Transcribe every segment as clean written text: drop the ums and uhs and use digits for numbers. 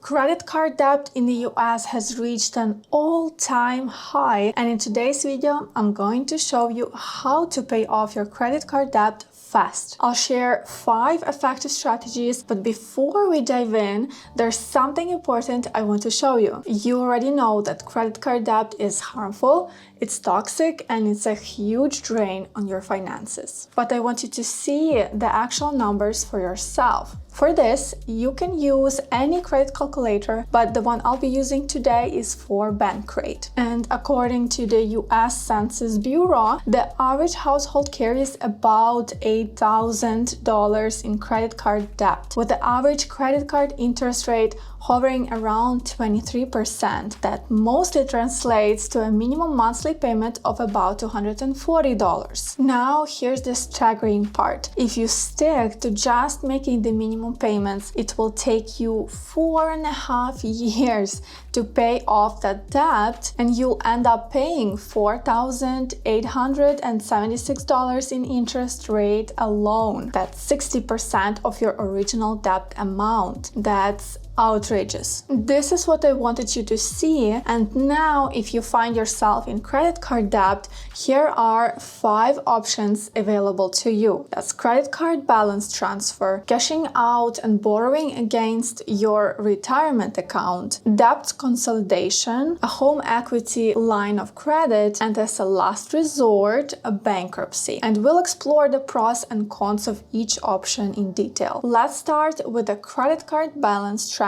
Credit card debt in the US has reached an all-time high, and in today's video, I'm going to show you how to pay off your credit card debt fast. I'll share 5 effective strategies, but before we dive in, there's something important I want to show you. You already know that credit card debt is harmful, it's toxic, and it's a huge drain on your finances. But I want you to see the actual numbers for yourself. For this, you can use any credit calculator, but the one I'll be using today is for Bankrate. And according to the US Census Bureau, the average household carries about $8,000 in credit card debt, with the average credit card interest rate hovering around 23%. That mostly translates to a minimum monthly payment of about $240. Now, here's the staggering part. If you stick to just making the minimum payments, it will take you 4.5 years to pay off that debt, and you'll end up paying $4,876 in interest rate alone. That's 60% of your original debt amount. That's outrageous. This is what I wanted you to see, and now if you find yourself in credit card debt, here are 5 options available to you. That's credit card balance transfer, cashing out and borrowing against your retirement account, debt consolidation, a home equity line of credit, and as a last resort, a bankruptcy. And we'll explore the pros and cons of each option in detail. Let's start with the credit card balance transfer.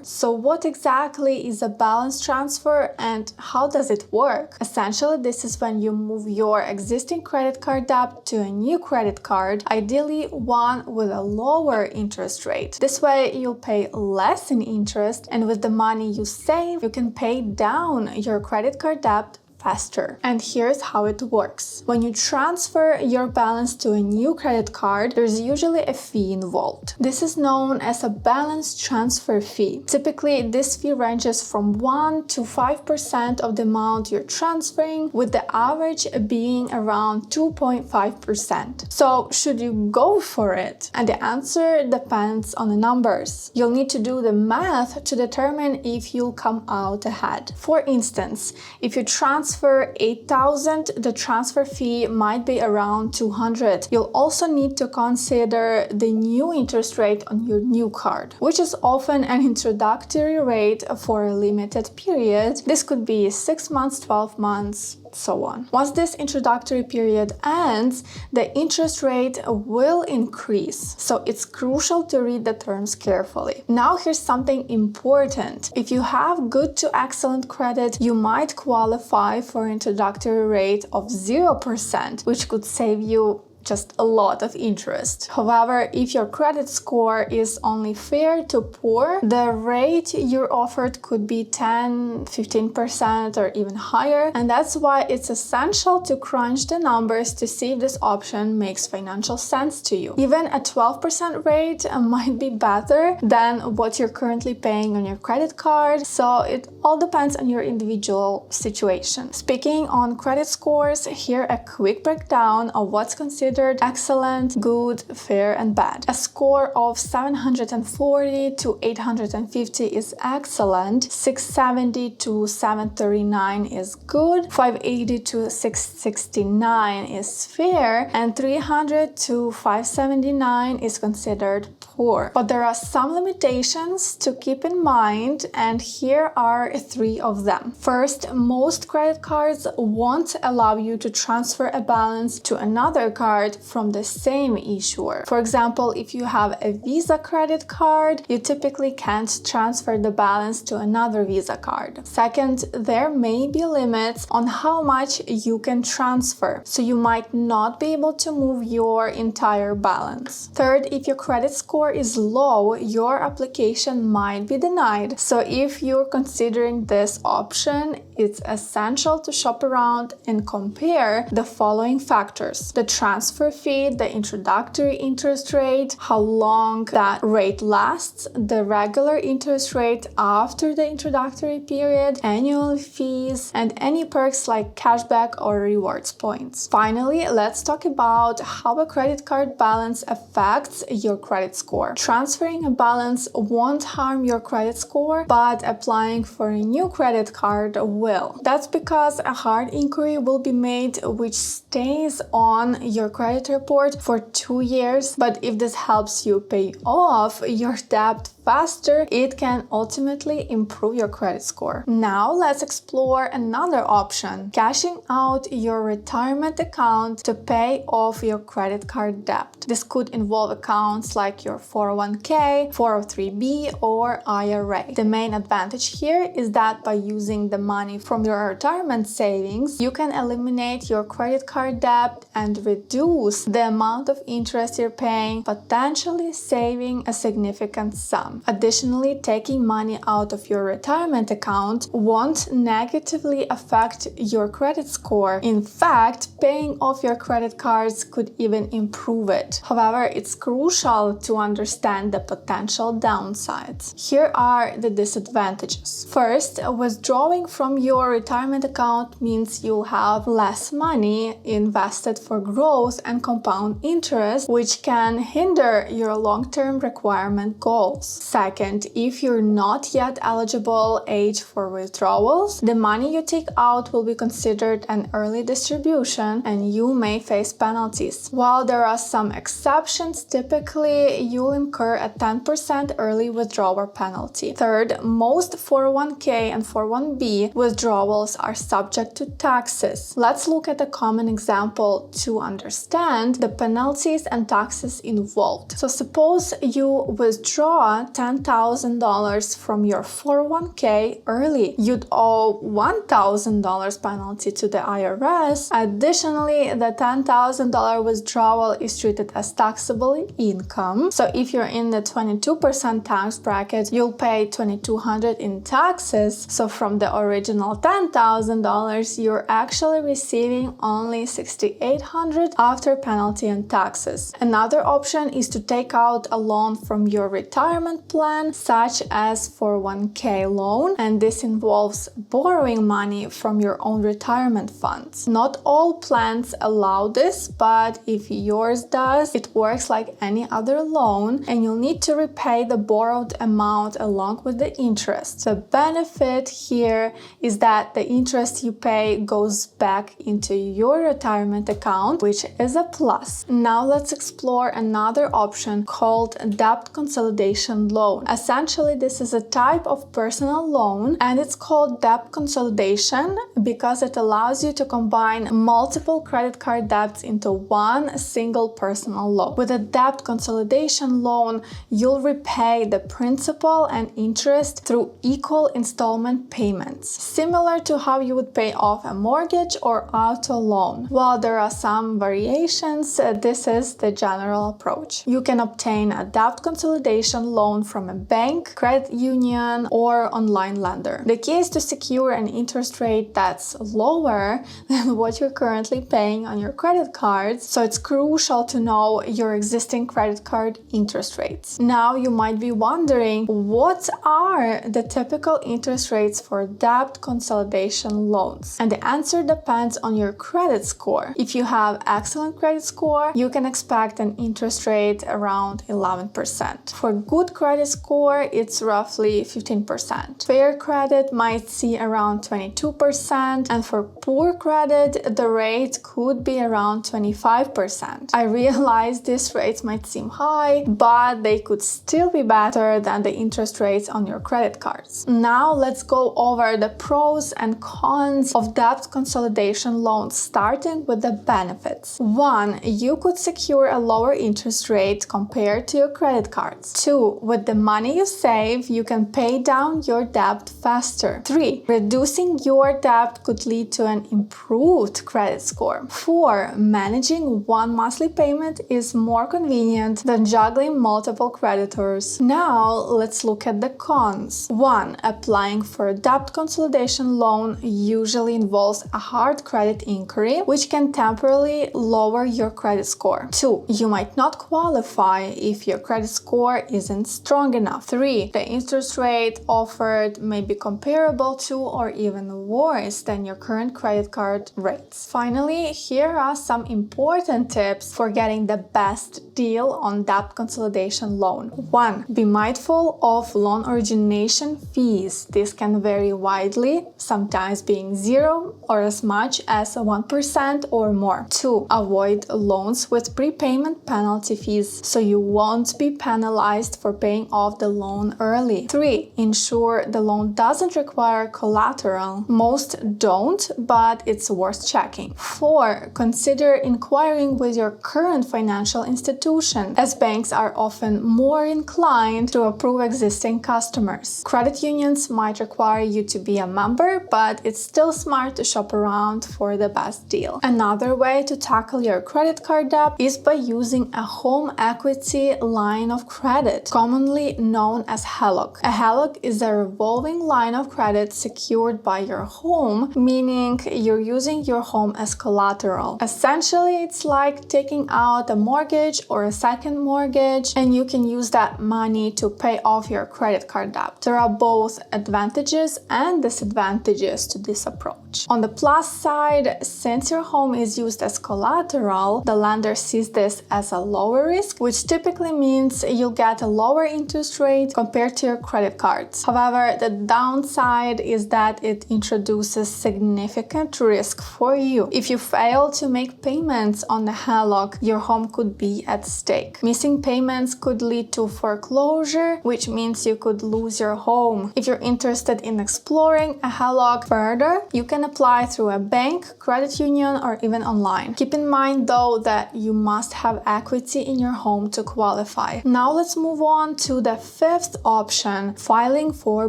So what exactly is a balance transfer and how does it work? Essentially, this is when you move your existing credit card debt to a new credit card, ideally one with a lower interest rate. This way, you'll pay less in interest, and with the money you save, you can pay down your credit card debt faster. And here's how it works. When you transfer your balance to a new credit card, there's usually a fee involved. This is known as a balance transfer fee. Typically, this fee ranges from 1 to 5% of the amount you're transferring, with the average being around 2.5%. So, should you go for it? And the answer depends on the numbers. You'll need to do the math to determine if you'll come out ahead. For instance, if you transfer $8,000, the transfer fee might be around $200. You'll also need to consider the new interest rate on your new card, which is often an introductory rate for a limited period. This could be 6 months, 12 months, so on. Once this introductory period ends, the interest rate will increase, so it's crucial to read the terms carefully. Now here's something important. If you have good to excellent credit, you might qualify for an introductory rate of 0%, which could save you just a lot of interest. However, if your credit score is only fair to poor, the rate you're offered could be 10, 15% or even higher, and that's why it's essential to crunch the numbers to see if this option makes financial sense to you. Even a 12% rate might be better than what you're currently paying on your credit card, so it all depends on your individual situation. Speaking on credit scores, here a quick breakdown of what's considered excellent, good, fair, and bad. A score of 740 to 850 is excellent, 670 to 739 is good, 580 to 669 is fair, and 300 to 579 is considered poor. But there are some limitations to keep in mind, and here are 3 of them. First, most credit cards won't allow you to transfer a balance to another card from the same issuer. For example, if you have a Visa credit card, you typically can't transfer the balance to another Visa card. Second, there may be limits on how much you can transfer, so you might not be able to move your entire balance. Third, if your credit score is low, your application might be denied. So if you're considering this option, it's essential to shop around and compare the following factors: the transfer fee, the introductory interest rate, how long that rate lasts, the regular interest rate after the introductory period, annual fees, and any perks like cashback or rewards points. Finally, let's talk about how a credit card balance affects your credit score. score. Transferring a balance won't harm your credit score, but applying for a new credit card will. That's because a hard inquiry will be made which stays on your credit report for 2 years, but if this helps you pay off your debt faster, it can ultimately improve your credit score. Now let's explore another option, cashing out your retirement account to pay off your credit card debt. This could involve accounts like your 401k, 403b, or IRA. The main advantage here is that by using the money from your retirement savings, you can eliminate your credit card debt and reduce the amount of interest you're paying, potentially saving a significant sum. Additionally, taking money out of your retirement account won't negatively affect your credit score. In fact, paying off your credit cards could even improve it. However, it's crucial to understand the potential downsides. Here are the disadvantages. First, withdrawing from your retirement account means you'll have less money invested for growth and compound interest, which can hinder your long-term requirement goals. Second, if you're not yet eligible age for withdrawals, the money you take out will be considered an early distribution and you may face penalties. While there are some exceptions, typically you'll incur a 10% early withdrawal penalty. Third, most 401k and 401b withdrawals are subject to taxes. Let's look at a common example to understand the penalties and taxes involved. So suppose you withdraw $10,000 from your 401k early. You'd owe $1,000 penalty to the IRS. Additionally, the $10,000 withdrawal is treated as taxable income. So if you're in the 22% tax bracket, you'll pay $2,200 in taxes. So from the original $10,000, you're actually receiving only $6,800 after penalty and taxes. Another option is to take out a loan from your retirement plan, such as 401k loan, and this involves borrowing money from your own retirement funds. Not all plans allow this, but if yours does, it works like any other loan and you'll need to repay the borrowed amount along with the interest. The benefit here is that the interest you pay goes back into your retirement account, which is a plus. Now let's explore another option called debt consolidation loan. Essentially, this is a type of personal loan and it's called debt consolidation because it allows you to combine multiple credit card debts into one single personal loan. With a debt consolidation loan, you'll repay the principal and interest through equal installment payments, similar to how you would pay off a mortgage or auto loan. While there are some variations, this is the general approach. You can obtain a debt consolidation loan from a bank, credit union, or online lender. The key is to secure an interest rate that's lower than what you're currently paying on your credit cards, so it's crucial to know your existing credit card interest rates. Now you might be wondering, what are the typical interest rates for debt consolidation loans? And the answer depends on your credit score. If you have excellent credit score, you can expect an interest rate around 11%. For good credit score, it's roughly 15%. Fair credit might see around 22%, and for poor credit, the rate could be around 25%. I realize these rates might seem high, but they could still be better than the interest rates on your credit cards. Now let's go over the pros and cons of debt consolidation loans, starting with the benefits. 1. You could secure a lower interest rate compared to your credit cards. 2. With the money you save, you can pay down your debt faster. 3. Reducing your debt could lead to an improved credit score. 4. Managing one monthly payment is more convenient than juggling multiple creditors. Now, let's look at the cons. 1. Applying for a debt consolidation loan usually involves a hard credit inquiry, which can temporarily lower your credit score. 2. You might not qualify if your credit score isn't strong enough. 3. The interest rate offered may be comparable to or even worse than your current credit card rates. Finally, here are some important tips for getting the best deal on debt consolidation loan. 1. Be mindful of loan origination fees. This can vary widely, sometimes being 0 or as much as 1% or more. 2. Avoid loans with prepayment penalty fees, so you won't be penalized for paying off the loan early. 3. Ensure the loan doesn't require collateral. Most don't, but it's worth checking. 4. Consider inquiring with your current financial institution, as banks are often more inclined to approve existing customers. Credit unions might require you to be a member, but it's still smart to shop around for the best deal. Another way to tackle your credit card debt is by using a home equity line of credit, commonly known as HELOC. A HELOC is a revolving line of credit secured by your home, meaning you're using your home as collateral. Essentially, it's like taking out a mortgage or a second mortgage, and you can use that money to pay off your credit card debt. There are both advantages and disadvantages to this approach. On the plus side, since your home is used as collateral, the lender sees this as a lower risk, which typically means you'll get a lower interest rate compared to your credit cards. However, the downside is that it introduces significant risk for you. If you fail to make payments on the HELOC, your home could be at stake. Missing payments could lead to foreclosure, which means you could lose your home. If you're interested in exploring a HELOC further, you can apply through a bank, credit union, or even online. Keep in mind though that you must have equity in your home to qualify. Now let's move on to the fifth option, filing for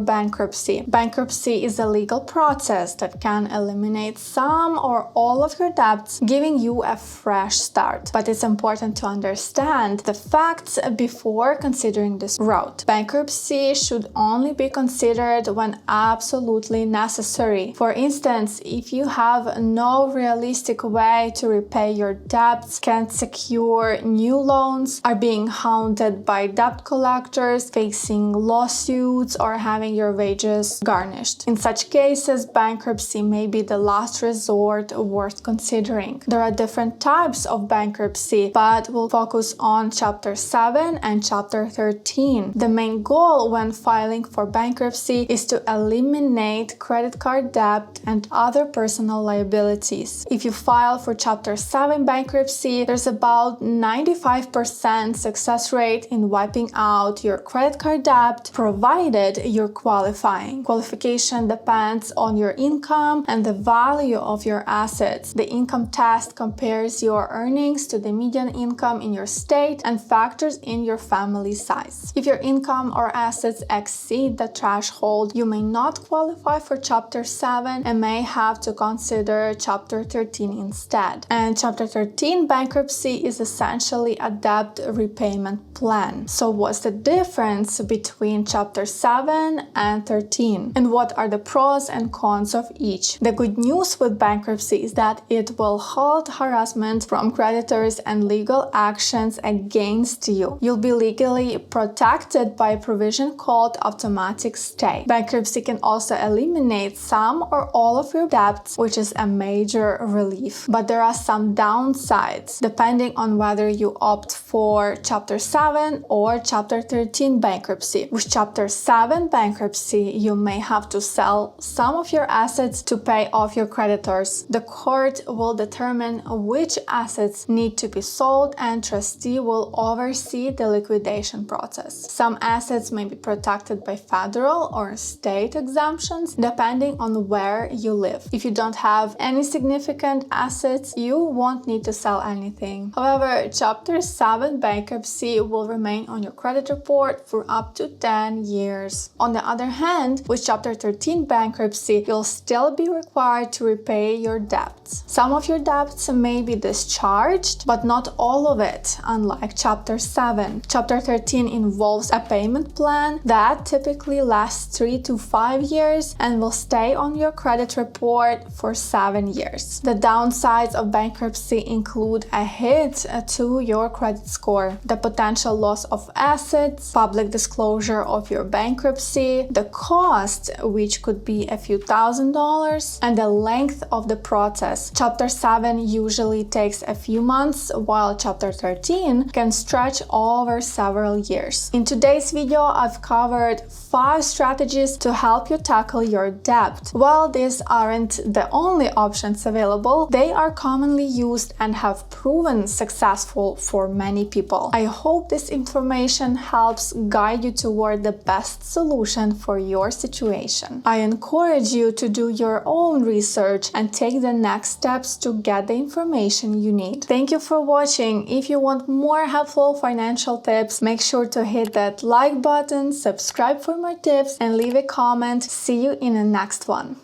bankruptcy. Bankruptcy is a legal process that can eliminate some or all of your debts, giving you a fresh start. But it's important to understand the facts before considering this route. Bankruptcy should only be considered when absolutely necessary. For instance, if you have no realistic way to repay your debts, can't secure new loans, are being haunted by debt collectors, facing lawsuits, or having your wages garnished. In such cases, bankruptcy may be the last resort worth considering. There are different types of bankruptcy, but we'll focus on Chapter 7 and Chapter 13. The main goal when filing for bankruptcy is to eliminate credit card debt and other personal liabilities. If you file for Chapter 7 bankruptcy, there's about 95% success rate in wiping out your credit card debt, provided you're qualifying. Qualification depends on your income and the value of your assets. The income test compares your earnings to the median income in your state and factors in your family size. If your income or assets exceed the threshold, you may not qualify for Chapter 7 and may have to consider Chapter 13 instead. And Chapter 13 bankruptcy is essentially a debt repayment plan. So what's the difference between Chapter 7 and 13? And what are the pros and cons of each? The good news with bankruptcy is that it will halt harassment from creditors and legal actions against you. You'll be legally protected by a provision called automatic stay. Bankruptcy can also eliminate some or all of your debts, which is a major relief. But there are some downsides, depending on whether you opt for Chapter 7 or Chapter 13 bankruptcy. With Chapter 7 bankruptcy, you may have to sell some of your assets to pay off your creditors. The court will determine which assets need to be sold, and trustee will oversee the liquidation process. Some assets may be protected by federal or state exemptions, depending on where you live. If you don't have any significant assets, you won't need to sell anything. However, Chapter 7 bankruptcy will remain on your credit report for up to 10 years. On the other hand, with Chapter 13 bankruptcy, you'll still be required to repay your debts. Some of your debts may be discharged, but not all of it, unlike Chapter 7. Chapter 13 involves a payment plan that typically lasts 3 to 5 years and will stay on your credit report for 7 years. The downsides of bankruptcy include a hit to your credit score, the potential loss of assets, public disclosure of your bankruptcy, the cost, which could be a few $1,000s, and the length of the process. Chapter 7 usually takes a few months, while Chapter 13 can stretch stretch over several years. In today's video, I've covered 5 strategies to help you tackle your debt. While these aren't the only options available, they are commonly used and have proven successful for many people. I hope this information helps guide you toward the best solution for your situation. I encourage you to do your own research and take the next steps to get the information you need. Thank you for watching. If you want more helpful financial tips, make sure to hit that like button, subscribe for more tips, and leave a comment. See you in the next one.